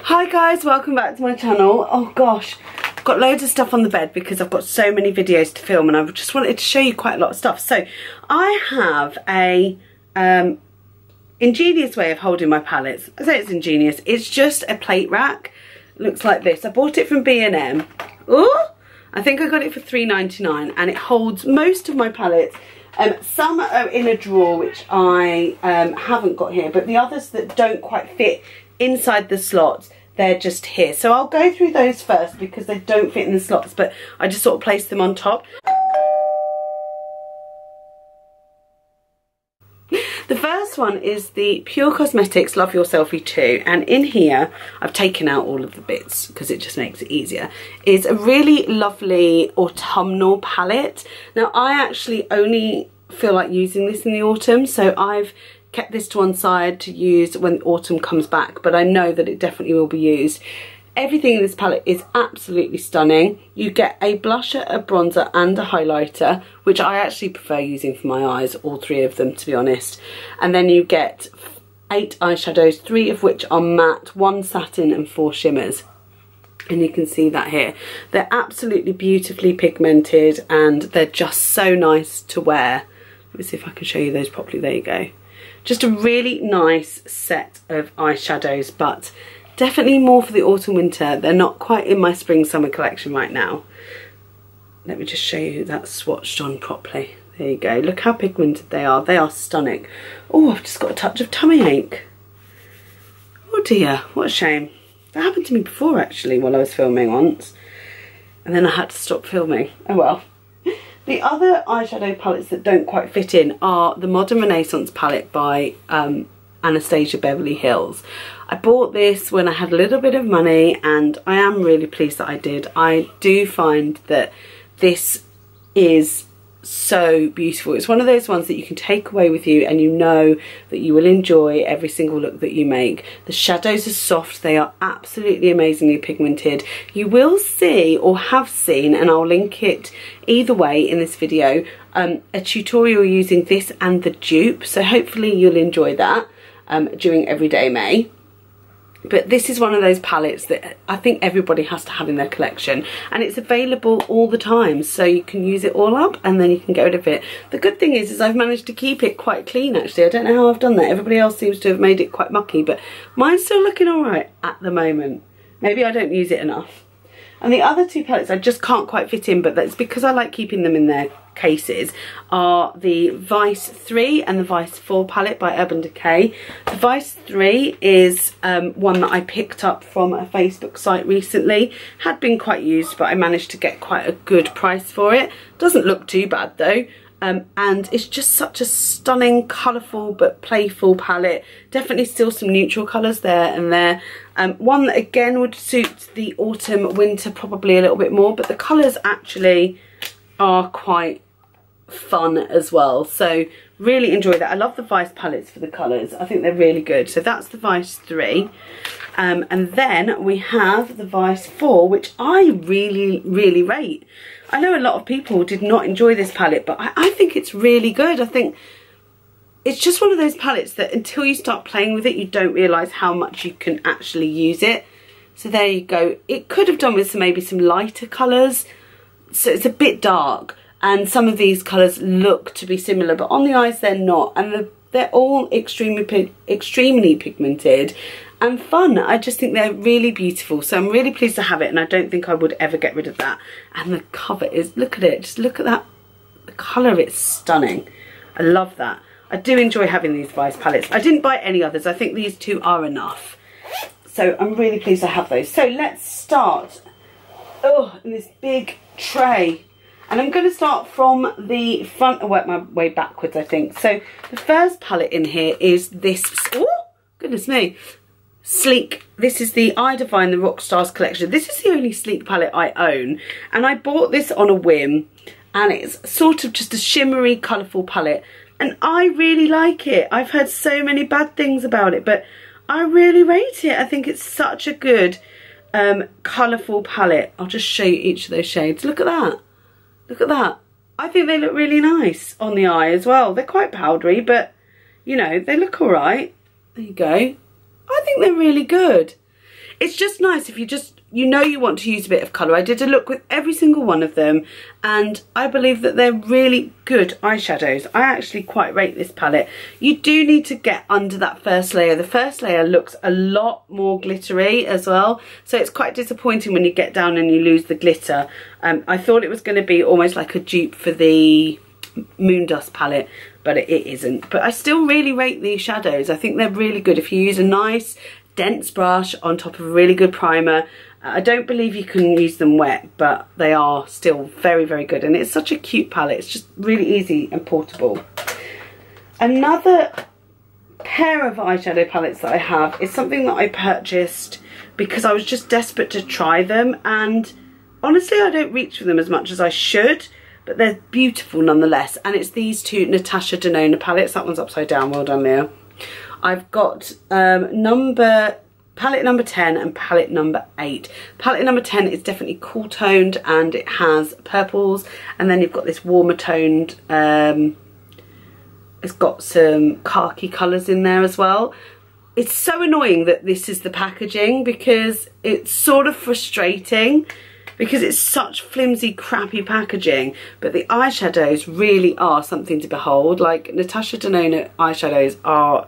Hi guys, welcome back to my channel. Oh gosh, I've got loads of stuff on the bed because I've got so many videos to film and I just wanted to show you quite a lot of stuff. So I have a ingenious way of holding my palettes. I say it's ingenious. It's just a plate rack. It looks like this. I bought it from B&M. Oh, I think I got it for £3.99 and it holds most of my palettes. Some are in a drawer which I haven't got here, but the others that don't quite fit inside the slots, they're just here. So I'll go through those first because they don't fit in the slots, but I just sort of place them on top. The first one is the Pure Cosmetics Love Your Selfie 2, and in here I've taken out all of the bits because it just makes it easier. It's a really lovely autumnal palette. Now I actually only feel like using this in the autumn, so I've kept this to one side to use when autumn comes back, but I know that it definitely will be used. Everything in this palette is absolutely stunning. You get a blusher, a bronzer and a highlighter, which I actually prefer using for my eyes, all three of them to be honest. And then you get 8 eyeshadows, 3 of which are matte, 1 satin and 4 shimmers. And you can see that here. They're absolutely beautifully pigmented and they're just so nice to wear. Let me see if I can show you those properly. There you go. Just a really nice set of eyeshadows, but definitely more for the autumn winter. They're not quite in my spring summer collection right now. Let me just show you that swatched on properly. There you go. Look how pigmented they are. They are stunning. Oh, I've just got a touch of tummy ache. Oh dear, what a shame. That happened to me before actually while I was filming once. And then I had to stop filming. Oh well. The other eyeshadow palettes that don't quite fit in are the Modern Renaissance palette by Anastasia Beverly Hills. I bought this when I had a little bit of money and I am really pleased that I did. I do find that this is so beautiful. It's one of those ones that you can take away with you and you know that you will enjoy every single look that you make. The shadows are soft, they are absolutely amazingly pigmented. You will see or have seen, and I'll link it either way in this video, a tutorial using this and the dupe, so hopefully you'll enjoy that during Everyday May. But this is one of those palettes that I think everybody has to have in their collection, and it's available all the time, so you can use it all up and then you can get rid of it. The good thing is I've managed to keep it quite clean actually. I don't know how I've done that. Everybody else seems to have made it quite mucky, but mine's still looking alright at the moment. Maybe I don't use it enough. And the other 2 palettes I just can't quite fit in, but that's because I like keeping them in their cases, are the Vice 3 and the Vice 4 palette by Urban Decay. The Vice 3 is one that I picked up from a Facebook site recently. Had been quite used, but I managed to get quite a good price for it. Doesn't look too bad though. And it's just such a stunning, colourful but playful palette. Definitely still some neutral colours there and there. One that again would suit the autumn winter probably a little bit more, but the colours actually are quite fun as well, so really enjoy that. I love the Vice palettes for the colours. I think they're really good. So that's the Vice 3, and then we have the Vice 4, which I really rate. I know a lot of people did not enjoy this palette, but I think it's really good. I think it's just one of those palettes that until you start playing with it you don't realise how much you can actually use it. So there you go. It could have done with maybe some lighter colours, so it's a bit dark. And some of these colours look to be similar, but on the eyes they're not. And they're all extremely pigmented and fun. I just think they're really beautiful. So I'm really pleased to have it, and I don't think I would ever get rid of that. And the cover is, look at it. Just look at that. The colour of it's stunning. I love that. I do enjoy having these Vice palettes. I didn't buy any others. I think these 2 are enough. So I'm really pleased to have those. So let's start. Oh, in this big tray. And I'm going to start from the front and work my way backwards, I think. So the first palette in here is this, oh, goodness me, Sleek. This is the I Divine the Rockstars collection. This is the only Sleek palette I own. And I bought this on a whim. And it's sort of just a shimmery, colourful palette. And I really like it. I've heard so many bad things about it, but I really rate it. I think it's such a good, colourful palette. I'll just show you each of those shades. Look at that. Look at that. I think they look really nice on the eye as well. They're quite powdery, but, you know, they look alright. There you go. I think they're really good. it's just nice if you just, you know, you want to use a bit of colour. I did a look with every single one of them, and I believe that they're really good eyeshadows. I actually quite rate this palette. You do need to get under that first layer. The first layer looks a lot more glittery as well, so it's quite disappointing when you get down and you lose the glitter. I thought it was going to be almost like a dupe for the Moondust palette, but it isn't. But I still really rate these shadows. I think they're really good if you use a nice dense brush on top of a really good primer. I don't believe you can use them wet, but they are still very, very good. And it's such a cute palette. It's just really easy and portable. Another pair of eyeshadow palettes that I have is something that I purchased because I was just desperate to try them. And honestly, I don't reach for them as much as I should, but they're beautiful nonetheless. And it's these two Natasha Denona palettes. That one's upside down. Well done, Leah. I've got palette number 10 and palette number 8. Palette number 10 is definitely cool toned and it has purples, and then you've got this warmer toned, it's got some khaki colours in there as well. It's so annoying that this is the packaging because it's sort of frustrating because it's such flimsy, crappy packaging, but the eyeshadows really are something to behold. Like, Natasha Denona eyeshadows are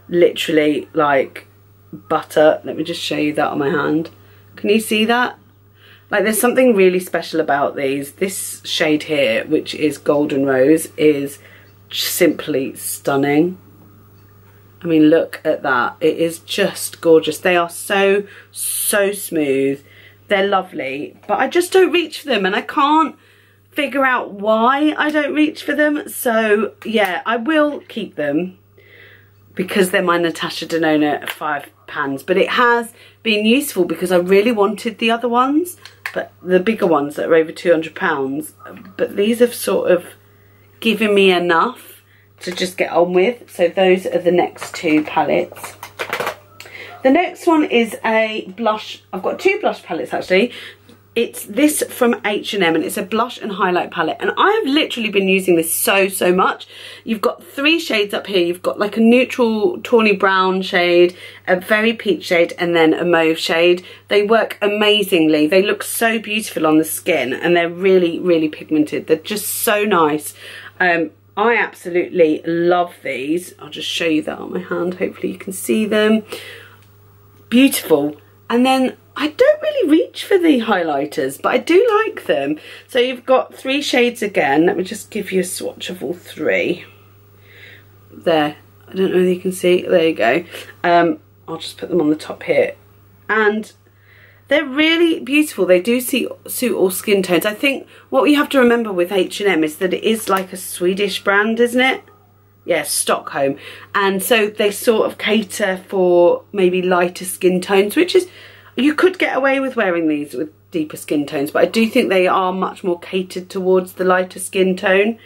literally like butter. Let me just show you that on my hand. Can you see that? Like, there's something really special about these. This shade here, which is Golden Rose, is simply stunning. I mean, look at that. It is just gorgeous. They are so smooth. They're lovely, but I just don't reach for them, and I can't figure out why I don't reach for them. So yeah, I will keep them because they're my Natasha Denona 5 pans, but it has been useful because I really wanted the other ones, but the bigger ones that are over £200, but these have sort of given me enough to just get on with. So those are the next two palettes. The next one is a blush. I've got two blush palettes actually. It's this from H&M, and it's a blush and highlight palette, and I have literally been using this so much. You've got 3 shades up here. You've got like a neutral tawny brown shade, a very peach shade, and then a mauve shade. They work amazingly. They look so beautiful on the skin, and they're really pigmented. They're just so nice. I absolutely love these. I'll just show you that on my hand. Hopefully you can see them. Beautiful. And then I don't really reach for the highlighters, but I do like them. So you've got 3 shades again. Let me just give you a swatch of all 3. There. I don't know if you can see. There you go. I'll just put them on the top here. And they're really beautiful. They do suit all skin tones. I think what we have to remember with H&M is that it is like a Swedish brand, isn't it? Yeah, Stockholm. And so they sort of cater for maybe lighter skin tones, which is, you could get away with wearing these with deeper skin tones, but I do think they are much more catered towards the lighter skin tone,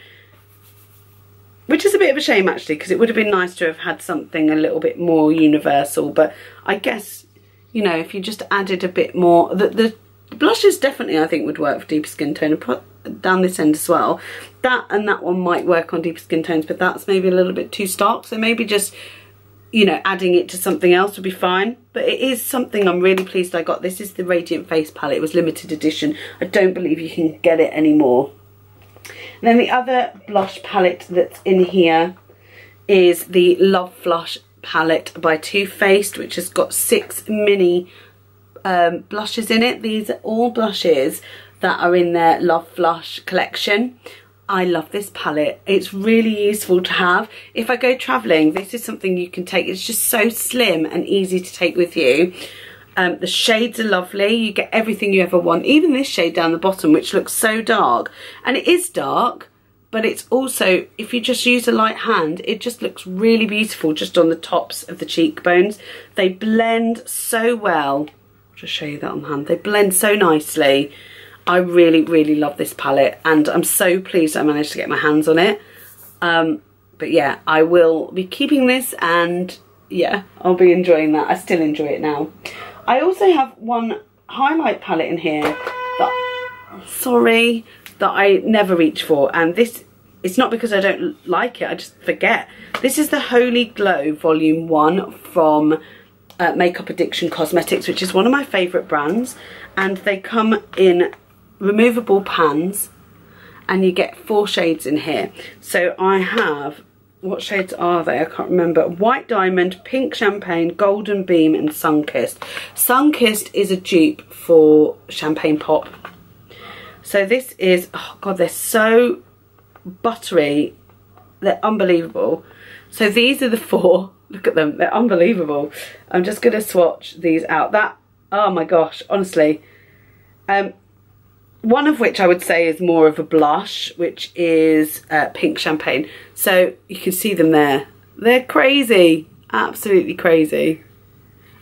which is a bit of a shame actually, because it would have been nice to have had something a little bit more universal. But I guess, you know, if you just added a bit more, the blushes definitely I think would work for deeper skin tone, and put down this end as well. That and that one might work on deeper skin tones, but that's maybe a little bit too stark, so maybe just, you know, adding it to something else would be fine. But it is something I'm really pleased I got. This is the Radiant Face palette. It was limited edition. I don't believe you can get it anymore. And then the other blush palette that's in here is the Love Flush palette by Too Faced, which has got 6 mini blushes in it. These are all blushes that are in their Love Flush collection. I love this palette. It's really useful to have. If I go travelling, this is something you can take. It's just so slim and easy to take with you. The shades are lovely. You get everything you ever want. Even this shade down the bottom, which looks so dark. And it is dark, but it's also, if you just use a light hand, it just looks really beautiful just on the tops of the cheekbones. They blend so well. I'll just show you that on hand. They blend so nicely. I really love this palette, and I'm so pleased I managed to get my hands on it. But yeah, I will be keeping this, and yeah, I'll be enjoying that. I still enjoy it now. I also have one highlight palette in here that, sorry, that I never reach for, and this, it's not because I don't like it, I just forget. This is the Holy Glow Volume 1 from Makeup Addiction Cosmetics, which is one of my favourite brands, and they come in removable pans, and you get 4 shades in here. So I have, what shades are they? I can't remember. White Diamond, Pink Champagne, Golden Beam, and Sunkissed. Sunkissed is a dupe for Champagne Pop. So this is, oh god, they're so buttery, they're unbelievable. So these are the 4. Look at them, they're unbelievable. I'm just going to swatch these out. That, oh my gosh, honestly. One of which I would say is more of a blush, which is Pink Champagne. So you can see them there. They're crazy, absolutely crazy.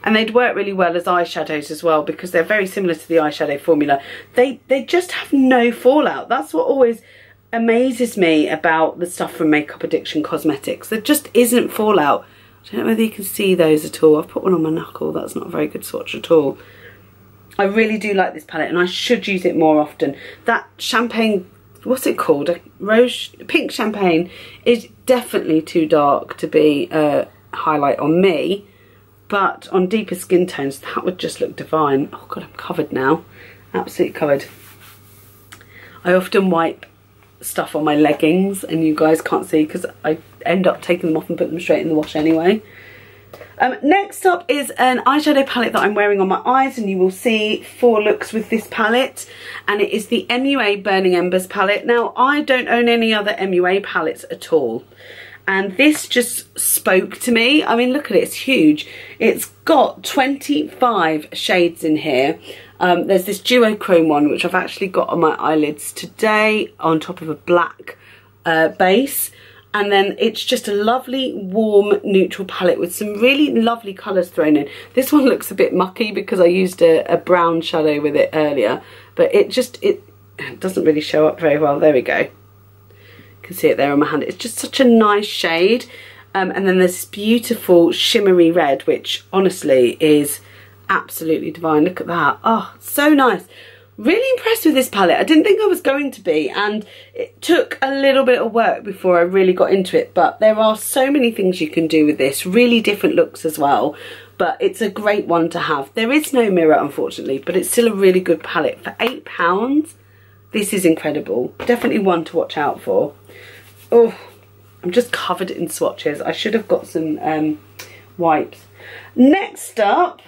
And they'd work really well as eyeshadows as well, because they're very similar to the eyeshadow formula. They just have no fallout. That's what always amazes me about the stuff from Makeup Addiction Cosmetics. There just isn't fallout. I don't know whether you can see those at all. I've put one on my knuckle. That's not a very good swatch at all. I really do like this palette, and I should use it more often. That champagne, what's it called? A rose, Pink Champagne is definitely too dark to be a highlight on me, but on deeper skin tones, that would just look divine. Oh god, I'm covered now. Absolutely covered. I often wipe stuff on my leggings, and you guys can't see because I end up taking them off and put them straight in the wash anyway. Next up is an eyeshadow palette that I'm wearing on my eyes, and you will see 4 looks with this palette, and it is the MUA Burning Embers palette. Now, I don't own any other MUA palettes at all, and this just spoke to me. I mean, look at it, it's huge. It's got 25 shades in here. There's this duochrome one, which I've actually got on my eyelids today on top of a black base. And then it's just a lovely, warm, neutral palette with some really lovely colours thrown in. This one looks a bit mucky because I used a brown shadow with it earlier. But it doesn't really show up very well. There we go. You can see it there on my hand. It's just such a nice shade. And then there's this beautiful shimmery red, which honestly is absolutely divine. Look at that. Oh, so nice. Really impressed with this palette. I didn't think I was going to be, and it took a little bit of work before I really got into it, but there are so many things you can do with this, really different looks as well, but it's a great one to have. There is no mirror, unfortunately, but it's still a really good palette. For £8, this is incredible. Definitely one to watch out for. Oh, I'm just covered in swatches. I should have got some wipes. Next up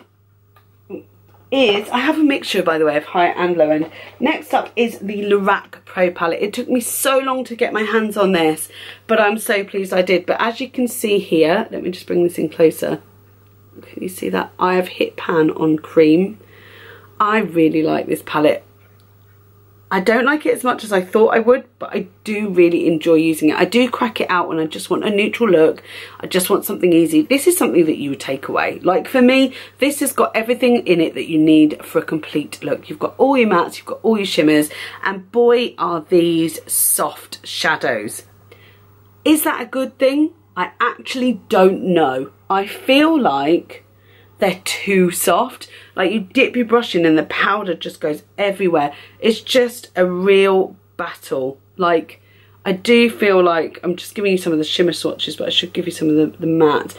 is, I have a mixture, by the way, of high and low end. Next up is the Lorac Pro palette. It took me so long to get my hands on this, but I'm so pleased I did. But as you can see here, let me just bring this in closer. Can you see that? I have hit pan on cream. I really like this palette. I don't like it as much as I thought I would, but I do really enjoy using it. I do crack it out when I just want a neutral look. I just want something easy. This is something that you would take away. Like for me, this has got everything in it that you need for a complete look. You've got all your mattes, you've got all your shimmers, and boy are these soft shadows. Is that a good thing? I actually don't know. I feel like they're too soft. Like you dip your brush in and the powder just goes everywhere. It's just a real battle. Like I do feel like, I'm just giving you some of the shimmer swatches, but I should give you some of the matte.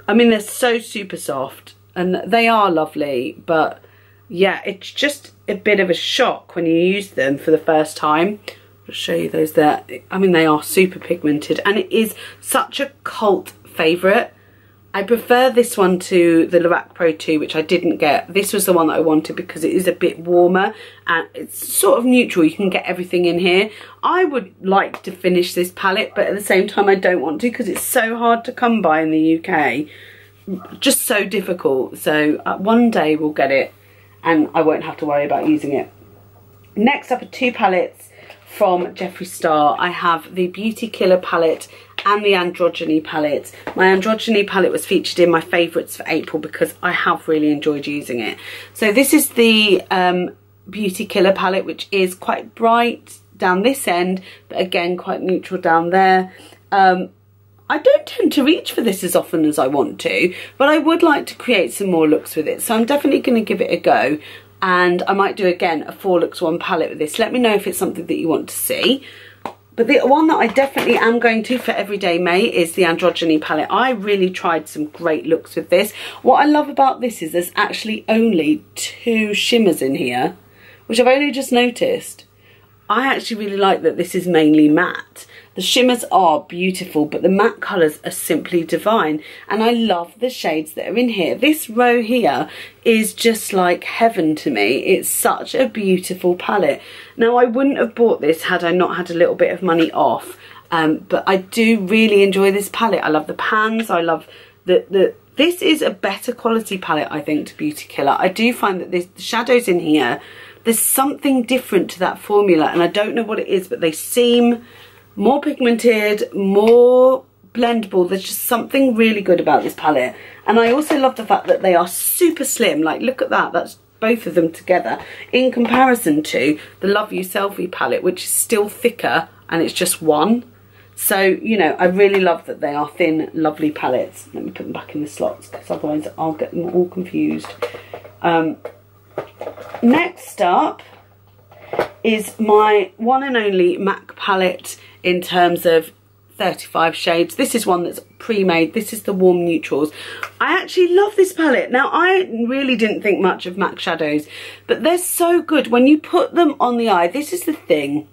I mean, they're so super soft and they are lovely, but yeah, it's just a bit of a shock when you use them for the first time. I'll show you those there. I mean, they are super pigmented, and it is such a cult favourite. I prefer this one to the Lorac Pro 2, which I didn't get. This was the one that I wanted because it is a bit warmer and it's sort of neutral. You can get everything in here. I would like to finish this palette, but at the same time I don't want to because it's so hard to come by in the UK. Just so difficult. So one day we'll get it and I won't have to worry about using it. Next up are 2 palettes from Jeffree Star. I have the Beauty Killer palette and the Androgyny palette. My Androgyny palette was featured in my favourites for April because I have really enjoyed using it. So this is the Beauty Killer palette, which is quite bright down this end, but again quite neutral down there. I don't tend to reach for this as often as I want to, but I would like to create some more looks with it. So I'm definitely going to give it a go. And I might do again a 4 looks 1 palette with this. Let me know if it's something that you want to see. But the one that I definitely am going to for Everyday May is the Androgyny palette. I really tried some great looks with this. What I love about this is there's actually only 2 shimmers in here, which I've only just noticed. I actually really like that this is mainly matte. The shimmers are beautiful, but the matte colours are simply divine. And I love the shades that are in here. This row here is just like heaven to me. It's such a beautiful palette. Now, I wouldn't have bought this had I not had a little bit of money off. But I do really enjoy this palette. I love the pans. I love this is a better quality palette, I think, to Beauty Killer. I do find that the shadows in here, there's something different to that formula, and I don't know what it is, but they seem more pigmented, more blendable. There's just something really good about this palette. And I also love the fact that they are super slim. Like, look at that. That's both of them together in comparison to the Love You Selfie palette, which is still thicker and it's just one. So, you know, I really love that they are thin, lovely palettes. Let me put them back in the slots because otherwise I'll get them all confused. Next up is my one and only MAC palette in terms of 35 shades. This is one that's pre-made. This is the Warm Neutrals. I actually love this palette. Now, I really didn't think much of MAC shadows, but they're so good when you put them on the eye. This is the thing.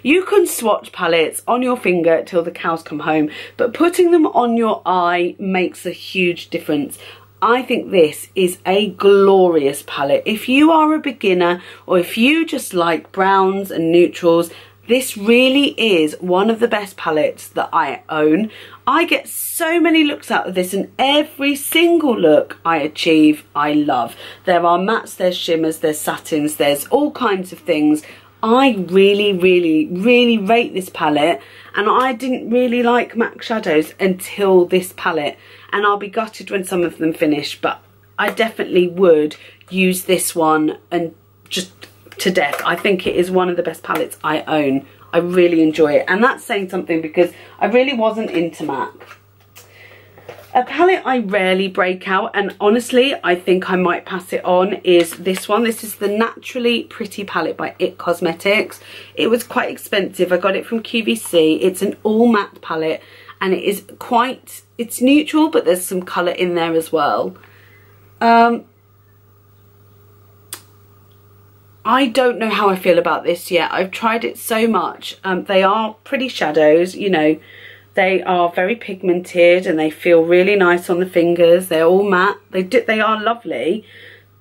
You can swatch palettes on your finger till the cows come home, but putting them on your eye makes a huge difference. I think this is a glorious palette. If you are a beginner or if you just like browns and neutrals, this really is one of the best palettes that I own. I get so many looks out of this, and every single look I achieve, I love. There are mattes, there's shimmers, there's satins, there's all kinds of things. I really, really, really rate this palette, and I didn't really like MAC shadows until this palette, and I'll be gutted when some of them finish, but I definitely would use this one and just to death. I think it is one of the best palettes I own. I really enjoy it, and that's saying something because I really wasn't into MAC. A palette I rarely break out, and honestly I think I might pass it on, is this one. This is the Naturally Pretty palette by IT Cosmetics. It was quite expensive. I got it from QVC. It's an all matte palette, and it is quite, it's neutral, but there's some colour in there as well. I don't know how I feel about this yet. I've tried it so much. They are pretty shadows, you know. They are very pigmented and they feel really nice on the fingers. They're all matte. They are lovely,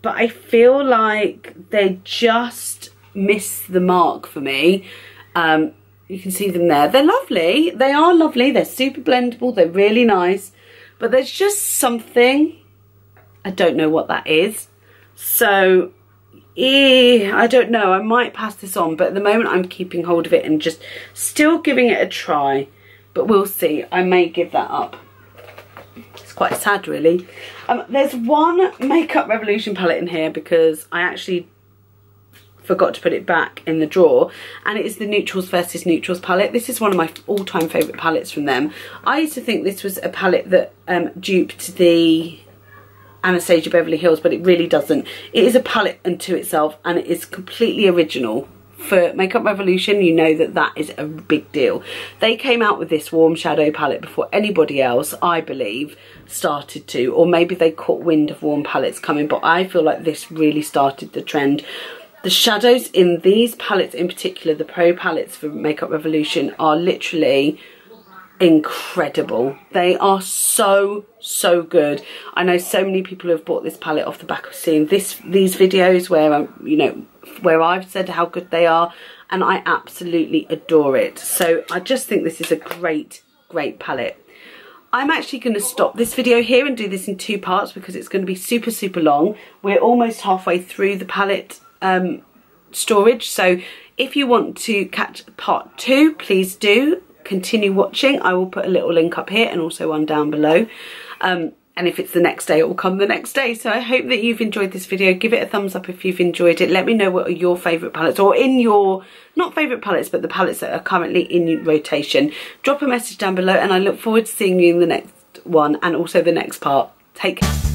but I feel like they just miss the mark for me. You can see them there. They're lovely. They are lovely. They're super blendable. They're really nice, but there's just something. I don't know what that is. So I don't know. I might pass this on, but at the moment I'm keeping hold of it and just still giving it a try. But we'll see. I may give that up. It's quite sad, really. There's one Makeup Revolution palette in here because I actually forgot to put it back in the drawer, and it is the Neutrals versus Neutrals palette. This is one of my all-time favourite palettes from them. I used to think this was a palette that duped the Anastasia Beverly Hills, but it really doesn't. It is a palette unto itself, and it is completely original. For Makeup Revolution, you know that that is a big deal. They came out with this warm shadow palette before anybody else, I believe, started to, or maybe they caught wind of warm palettes coming, but I feel like this really started the trend. The shadows in these palettes in particular, the Pro palettes for Makeup Revolution, are literally incredible. They are so good. I know so many people who have bought this palette off the back of seeing these videos where you know, where I've said how good they are, and I absolutely adore it. So I just think this is a great palette. I'm actually going to stop this video here and do this in 2 parts because it's going to be super long. We're almost halfway through the palette storage, so if you want to catch part 2, please do continue watching. I will put a little link up here and also one down below, and if it's the next day, it will come the next day. So I hope that you've enjoyed this video. Give it a thumbs up if you've enjoyed it. Let me know what are your favourite palettes, or in your, not favourite palettes, but the palettes that are currently in rotation. Drop a message down below, and I look forward to seeing you in the next one and also the next part. Take care.